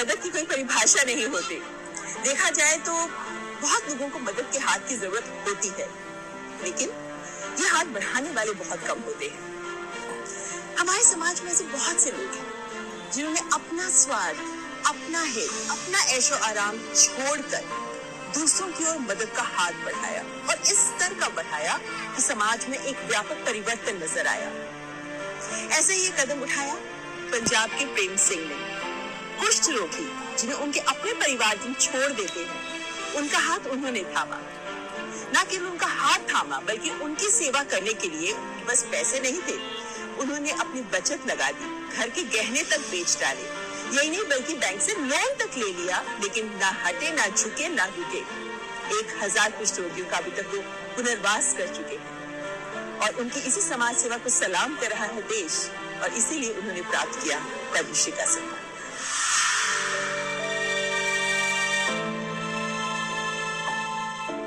मदद की कोई परिभाषा नहीं होती। देखा जाए तो बहुत लोगों को मदद के हाथ की जरूरत होती है, लेकिन ये हाथ बढ़ाने वाले बहुत कम होते हैं। हमारे समाज में ऐसे बहुत से लोग हैं जिन्होंने अपना स्वार्थ, अपना हित, अपना ऐशो आराम छोड़कर दूसरों की ओर मदद का हाथ बढ़ाया और इस स्तर का बढ़ाया कि समाज में एक व्यापक परिवर्तन नजर आया। ऐसे ही कदम उठाया पंजाब के प्रेम सिंह ने। कुष्ठ रोगी जिन्हें उनके अपने परिवारजन छोड़ देते हैं, उनका हाथ उन्होंने थामा। न केवल उनका हाथ थामा, बल्कि उनकी सेवा करने के लिए बस पैसे नहीं थे, उन्होंने अपनी बचत लगा दी, घर के गहने तक बेच डाले। यही नहीं बल्कि बैंक से लोन तक ले लिया, लेकिन ना हटे, ना झुके, ना रुके। 1000 कुष्ठ रोगियों का अभी तक वो पुनर्वास कर चुके हैं और उनकी इसी समाज सेवा को सलाम कर रहा है देश, और इसीलिए उन्होंने प्राप्त किया पद्मश्री का सम्मान।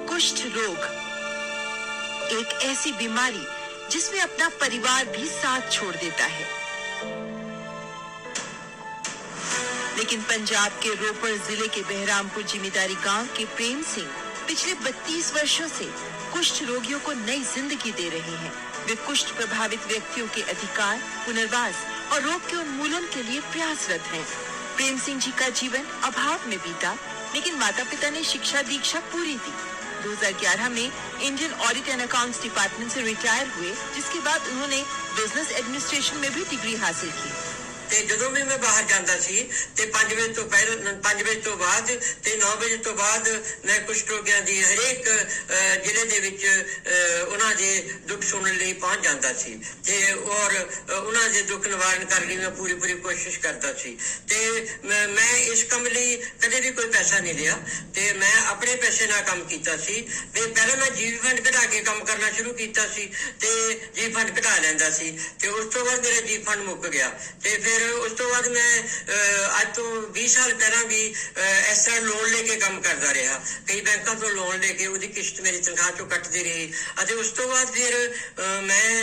कुष्ठ रोग एक ऐसी बीमारी जिसमें अपना परिवार भी साथ छोड़ देता है, लेकिन पंजाब के रोपड़ जिले के बहरामपुर जिमीदारी गांव के प्रेम सिंह पिछले 32 वर्षों से कुष्ठ रोगियों को नई जिंदगी दे रहे हैं। वे कुष्ठ प्रभावित व्यक्तियों के अधिकार, पुनर्वास और रोग के उन्मूलन के लिए प्रयासरत हैं। प्रेम सिंह जी का जीवन अभाव में बीता, लेकिन माता पिता ने शिक्षा दीक्षा पूरी दी। 2011 में Indian audit and accounts department से रिटायर हुए, जिसके बाद उन्होंने बिजनेस एडमिनिस्ट्रेशन में भी डिग्री हासिल की। ਤੇ ਜਦੋਂ ਵੀ ਮੈਂ ਬਾਹਰ ਜਾਂਦਾ ਸੀ ਤੇ 5 ਵਜੇ ਤੋਂ ਪਹਿਲਾਂ 5 ਵਜੇ ਤੋਂ ਬਾਅਦ ਤੇ 9 ਵਜੇ ਤੋਂ ਬਾਅਦ ਮੈਂ ਕੁਸ਼ਟ ਰੋਗੀਆਂ ਦੀ ਹਰੇਕ ਜ਼ਿਲ੍ਹੇ ਦੇ ਵਿੱਚ ਉਹਨਾਂ ਦੇ ਦੁੱਖ ਸੁਣਨ ਲਈ ਪਹੁੰਚ ਜਾਂਦਾ ਸੀ ਤੇ ਔਰ ਉਹਨਾਂ ਦੇ ਦੁੱਖ ਨਿਵਾਰਨ ਕਰਨ ਲਈ ਮੈਂ ਪੂਰੀ ਕੋਸ਼ਿਸ਼ ਕਰਦਾ ਸੀ ਤੇ ਮੈਂ ਇਸ ਕੰਮ ਲਈ ਕਦੇ ਵੀ ਕੋਈ ਪੈਸਾ ਨਹੀਂ ਲਿਆ ਤੇ ਮੈਂ ਆਪਣੇ ਪੈਸੇ ਨਾਲ ਕੰਮ ਕੀਤਾ ਸੀ ਤੇ ਪਹਿਲਾਂ ਮੈਂ ਜੀਵ ਫੰਡ ਕਢਾ ਕੇ ਕੰਮ ਕਰਨਾ ਸ਼ੁਰੂ ਕੀਤਾ ਸੀ ਤੇ ਜੀਵ ਫੰਡ ਕਢਾ ਲੈਂਦਾ ਸੀ ਤੇ ਉਸ ਤੋਂ ਬਾਅਦ ਮੇਰਾ ਜੀਵ ਫੰਡ ਮੁੱਕ ਗਿਆ ਤੇ ਫਿਰ ਉਸ ਤੋਂ ਬਾਅਦ ਮੈਂ ਅੱਜ ਤੋਂ 20 ਸਾਲ ਪਹਿਲਾਂ ਵੀ ਇਸ ਤਰ੍ਹਾਂ ਲੋਨ ਲੈ ਕੇ ਕੰਮ ਕਰਦਾ ਰਿਹਾ। ਕਈ ਬੈਂਕਾਂ ਤੋਂ ਲੋਨ ਲੈ ਕੇ ਉਹਦੀ ਕਿਸ਼ਤ ਮੇਰੀ ਤਨਖਾਹ ਚੋਂ ਕੱਟਦੀ ਰਹੀ ਅਤੇ ਉਸ ਤੋਂ ਬਾਅਦ ਫਿਰ ਮੈਂ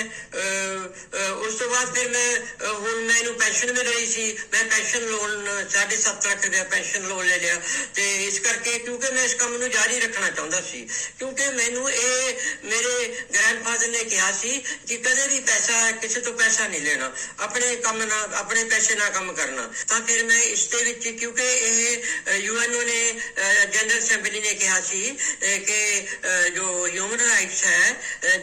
ਹੁਣ ਮੈਨੂੰ ਪੈਨਸ਼ਨ ਮਿਲ ਰਹੀ ਸੀ। ਮੈਂ ਪੈਨਸ਼ਨ ਲੋਨ 7.5 ਲੱਖ ਰੁਪਇਆ ਪੈਨਸ਼ਨ ਲੋਨ ਲੈ ਲਿਆ ਤੇ ਇਸ ਕਰਕੇ ਕਿਉਂਕਿ ਮੈਂ ਇਸ ਕੰਮ ਨੂੰ ਜਾਰੀ ਰੱਖਣਾ ਚਾਹੁੰਦਾ ਸੀ, ਕਿਉਂਕਿ ਮੈਨੂੰ ਇਹ ਮੇਰੇ ਗ੍ਰੈਂਡਫਾਦਰ ਨੇ ਕਿਹਾ ਸੀ ਕਿ ਕਦੇ ਵੀ ਕਿਸੇ ਤੋਂ ਪੈਸਾ ਨਹੀਂ ਲੈਣਾ, ਆਪਣੇ ਕੰਮ ਨਾਲ ਆਪਣੇ ਪੈਸੇ ਨਾਲ ਕੰਮ ਕਰਨਾ। ਤਾਂ ਫਿਰ ਮੈਂ ਇਸ ਦੇ ਵਿੱਚ ਕਿਉਂਕਿ ਇਹ यूएनओ ने जनरल असेंबली ने कहा सी कि जो ह्यूमन राइट्स है,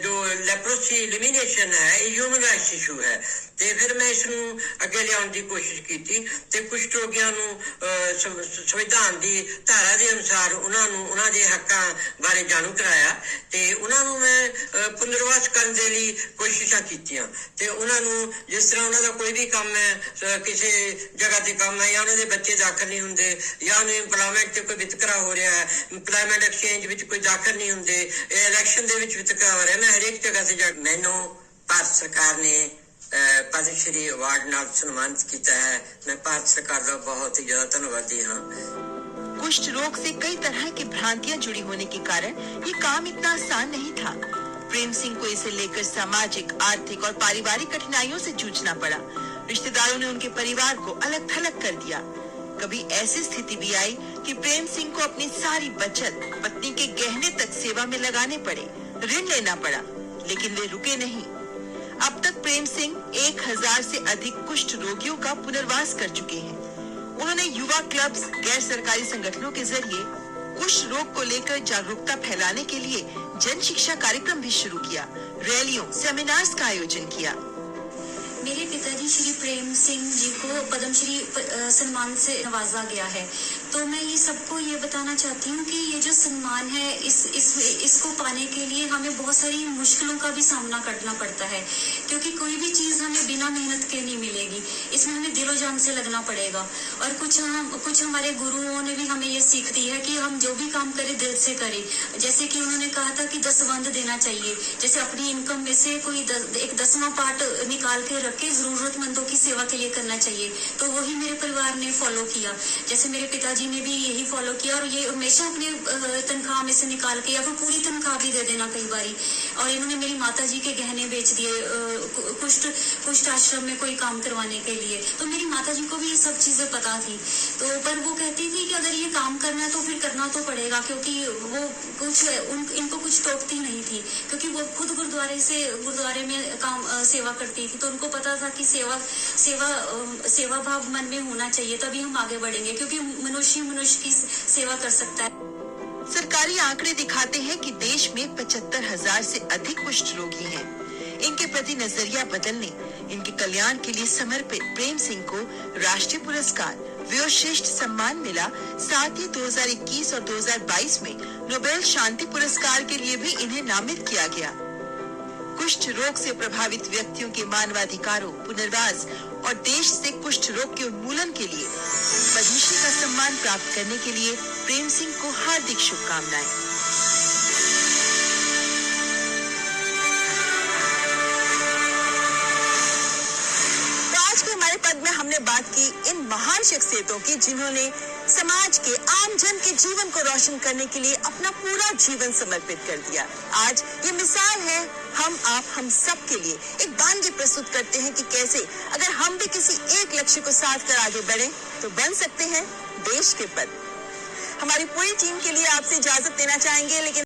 जो लेप्रोसी एलिमिनेशन है, ये ह्यूमन राइट्स इशू है ਤੇ ਫਿਰ ਮੈਂ ਇਸ ਨੂੰ ਅੱਗੇ ਲਿਆਉਣ ਦੀ ਕੋਸ਼ਿਸ਼ ਕੀਤੀ ਤੇ ਕੁਸ਼ਟ ਰੋਗੀਆਂ ਨੂੰ ਸੰਵਿਧਾਨ ਦੀ ਧਾਰਾ ਦੇ ਅਨੁਸਾਰ ਉਹਨਾਂ ਦੇ ਹੱਕਾਂ ਬਾਰੇ ਜਾਣੂ ਕਰਾਇਆ ਤੇ ਉਹਨਾਂ ਨੂੰ ਮੈਂ ਪੁਨਰਵਾਸ ਕਰਨ ਦੇ ਲਈ ਕੋਸ਼ਿਸ਼ਾਂ ਕੀਤੀਆਂ ਤੇ ਉਹਨਾਂ ਨੂੰ ਜਿਸ ਤਰ੍ਹਾਂ ਉਹਨਾਂ ਦਾ ਕੋਈ ਵੀ ਕੰਮ ਹੈ, ਕਿਸੇ ਜਗ੍ਹਾ ਤੇ ਕੰਮ ਹੈ ਜਾਂ ਉਹਨਾਂ ਦੇ ਬੱਚੇ ਦਾਖਲ ਨਹੀਂ ਹੁੰਦੇ ਜਾਂ ਉਹਨੂੰ ਇੰਪਲੋਇਮੈਂਟ ਤੇ ਕੋਈ ਵਿਤਕਰਾ ਹੋ ਰਿਹਾ ਹੈ, ਇੰਪਲੋਇਮੈਂਟ ਐਕਸਚੇਂਜ ਵਿੱਚ ਕੋਈ ਦਾਖਲ ਨਹੀਂ ਹੁੰਦੇ, ਇਲੈਕਸ਼ਨ ਦੇ ਵਿੱਚ ਵਿਤਕਰਾ ਹੋ ਰਿਹਾ, ਮੈਂ ਹਰੇਕ ਜਗ੍ਹਾ ਤੇ ਮੈਨੂੰ ਭਾਰਤ ਸਰਕਾਰ ਨੇ पद्मश्री अवार्ड नाल सम्मानित किया है। मैं भारत सरकार का बहुत ही ज्यादा धन्यवादी हाँ। कुष्ठ रोग से कई तरह की भ्रांतियां जुड़ी होने के कारण ये काम इतना आसान नहीं था। प्रेम सिंह को इसे लेकर सामाजिक, आर्थिक और पारिवारिक कठिनाइयों से जूझना पड़ा। रिश्तेदारों ने उनके परिवार को अलग थलग कर दिया। कभी ऐसी स्थिति भी आई कि प्रेम सिंह को अपनी सारी बचत, पत्नी के गहने तक सेवा में लगाने पड़े, ऋण लेना पड़ा, लेकिन वे रुके नहीं। अब तक प्रेम सिंह 1000 से अधिक कुष्ठ रोगियों का पुनर्वास कर चुके हैं। उन्होंने युवा क्लब्स, गैर सरकारी संगठनों के जरिए कुष्ठ रोग को लेकर जागरूकता फैलाने के लिए जन शिक्षा कार्यक्रम भी शुरू किया, रैलियों, सेमिनार्स का आयोजन किया। मेरे पिताजी श्री प्रेम सिंह जी को पद्मश्री सम्मान से नवाजा गया है, तो मैं ये सबको ये बताना चाहती हूँ कि ये जो सम्मान है इसको पाने के लिए हमें बहुत सारी मुश्किलों का भी सामना करना पड़ता है, क्योंकि कोई भी चीज़ हमें बिना मेहनत के नहीं मिलेगी। इसमें हमें दिलो जान से लगना पड़ेगा और कुछ हमारे गुरुओं ने भी हमें ये सीख दी है कि हम जो भी काम करें दिल से करें। जैसे कि उन्होंने कहा था कि 10 बंद देना चाहिए, जैसे अपनी इनकम में से कोई एक 10वां पार्ट निकाल के जरूरतमंदों की सेवा के लिए करना चाहिए, तो वही मेरे परिवार ने फॉलो किया। जैसे मेरे पिताजी पिताजी ने भी यही फॉलो किया और ये हमेशा अपने तनख्वाह में से निकाल के या फिर पूरी तनख्वाह भी दे देना कई बारी। और इन्होंने मेरी माताजी के गहने बेच दिए कुष्ठ आश्रम में कोई काम करवाने के लिए। तो मेरी माताजी को भी ये सब चीजें पता थी, तो पर वो कहती थी कि अगर ये काम करना है तो फिर करना तो पड़ेगा, क्योंकि वो इनको कुछ टोकती नहीं थी, क्योंकि वो खुद गुरुद्वारे में सेवा करती थी। तो उनको पता था कि सेवा भाव मन में होना चाहिए, तभी हम आगे बढ़ेंगे, क्योंकि मनुष्य की सेवा कर सकता है। सरकारी आंकड़े दिखाते हैं कि देश में 75,000 से अधिक कुष्ठ रोगी हैं। इनके प्रति नजरिया बदलने, इनके कल्याण के लिए समर्पित प्रेम सिंह को राष्ट्रीय पुरस्कार वीरश्रेष्ठ सम्मान मिला। साथ ही 2021 और 2022 में नोबेल शांति पुरस्कार के लिए भी इन्हें नामित किया गया। कुष्ठ रोग से प्रभावित व्यक्तियों के मानवाधिकारों, पुनर्वास और देश से कुष्ठ रोग के उन्मूलन के लिए पद्मश्री का सम्मान प्राप्त करने के लिए प्रेम सिंह को हार्दिक शुभकामनाएं। आज के हमारे पद में हमने बात की इन महान शख्सियतों की, जिन्होंने समाज के आम जन के जीवन को रोशन करने के लिए अपना पूरा जीवन समर्पित कर दिया। आज ये मिसाल है हम सब के लिए एक बानगी प्रस्तुत करते हैं कि कैसे अगर हम भी किसी एक लक्ष्य को साध कर आगे बढ़े तो बन सकते हैं देश के पद। हमारी पूरी टीम के लिए आपसे इजाजत देना चाहेंगे, लेकिन